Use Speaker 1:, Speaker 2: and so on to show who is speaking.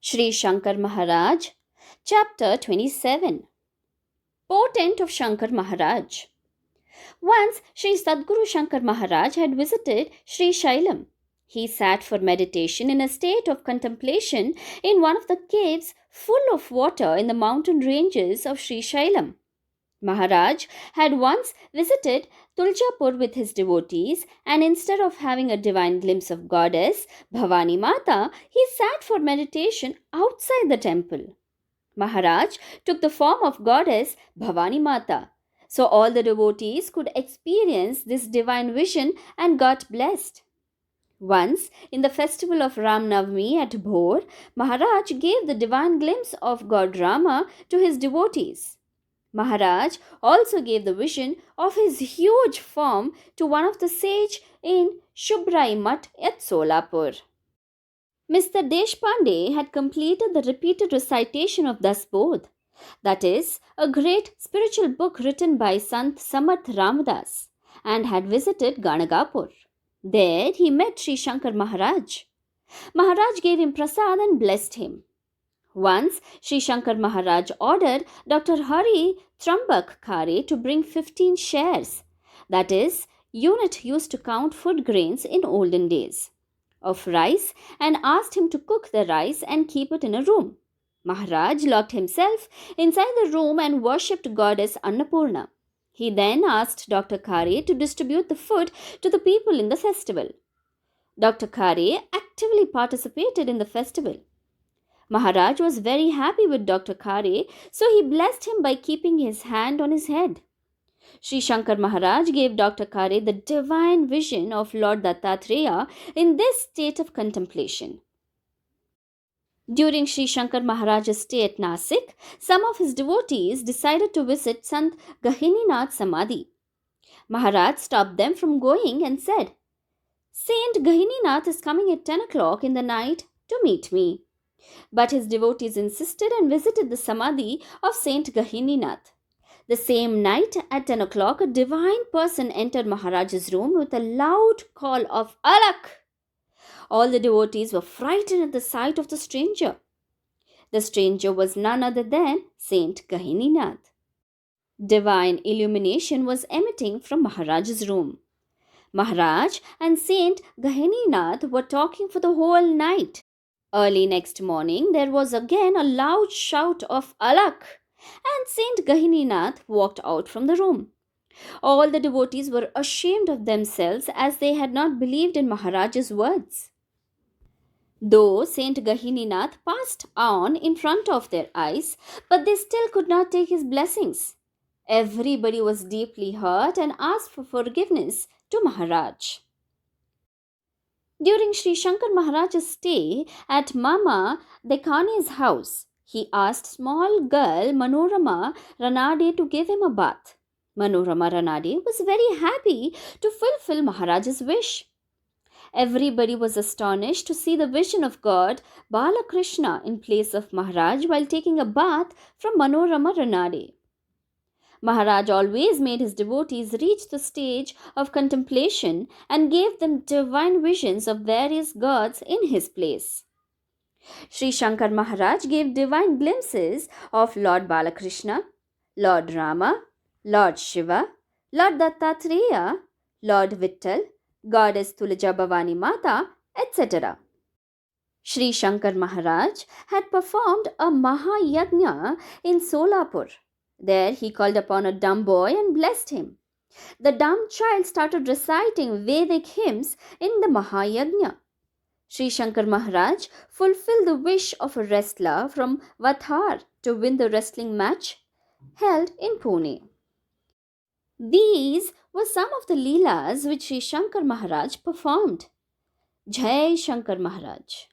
Speaker 1: Sri Shankar Maharaj, Chapter 27. Portent of Shankar Maharaj. Once Sri Sadguru Shankar Maharaj had visited Sri Shailam. He sat for meditation in a state of contemplation in one of the caves full of water in the mountain ranges of Sri Shailam. Maharaj had once visited Tuljapur with his devotees, and instead of having a divine glimpse of goddess Bhavani Mata, he sat for meditation outside the temple. Maharaj took the form of goddess Bhavani Mata, so all the devotees could experience this divine vision and got blessed. Once, in the festival of Ram Navami at Bhor, Maharaj gave the divine glimpse of God Rama to his devotees. Maharaj also gave the vision of his huge form to one of the sage in Shubrai Mutt at Solapur. Mr. Deshpande had completed the repeated recitation of Das Bodh, that is, a great spiritual book written by Sant Samat Ramadas, and had visited Ganagapur. There he met Sri Shankar Maharaj. Maharaj gave him prasad and blessed him. Once, Sri Shankar Maharaj ordered Dr. Hari Trambak Khare to bring 15 shares, that is, unit used to count food grains in olden days, of rice, and asked him to cook the rice and keep it in a room. Maharaj locked himself inside the room and worshipped goddess Annapurna. He then asked Dr. Khare to distribute the food to the people in the festival. Dr. Khare actively participated in the festival. Maharaj was very happy with Dr. Khare, so he blessed him by keeping his hand on his head. Sri Shankar Maharaj gave Dr. Khare the divine vision of Lord Dattatreya in this state of contemplation. During Sri Shankar Maharaj's stay at Nasik, some of his devotees decided to visit Sant Gahininath Samadhi. Maharaj stopped them from going and said, "Saint Gahininath is coming at 10 o'clock in the night to meet me." But his devotees insisted and visited the Samadhi of Saint Gahininath. The same night at 10 o'clock, a divine person entered Maharaj's room with a loud call of "Alak!" All the devotees were frightened at the sight of the stranger. The stranger was none other than Saint Gahininath. Divine illumination was emitting from Maharaj's room. Maharaj and Saint Gahininath were talking for the whole night. Early next morning, there was again a loud shout of "Alak!" and Saint Gahininath walked out from the room. All the devotees were ashamed of themselves as they had not believed in Maharaj's words. Though Saint Gahininath passed on in front of their eyes, but they still could not take his blessings. Everybody was deeply hurt and asked for forgiveness to Maharaj. During Sri Shankar Maharaj's stay at Mama Dekhane's house, he asked small girl Manorama Ranade to give him a bath. Manorama Ranade was very happy to fulfill Maharaj's wish. Everybody was astonished to see the vision of God Balakrishna in place of Maharaj while taking a bath from Manorama Ranade. Maharaj always made his devotees reach the stage of contemplation and gave them divine visions of various gods in his place. Sri Shankar Maharaj gave divine glimpses of Lord Balakrishna, Lord Rama, Lord Shiva, Lord Dattatreya, Lord Vittal, Goddess Tulaja Bhavani Mata, etc. Sri Shankar Maharaj had performed a Mahayagna in Solapur. There he called upon a dumb boy and blessed him. The dumb child started reciting Vedic hymns in the Mahayagna. Sri Shankar Maharaj fulfilled the wish of a wrestler from Vathar to win the wrestling match held in Pune. These were some of the Leelas which Sri Shankar Maharaj performed. Jai Shankar Maharaj.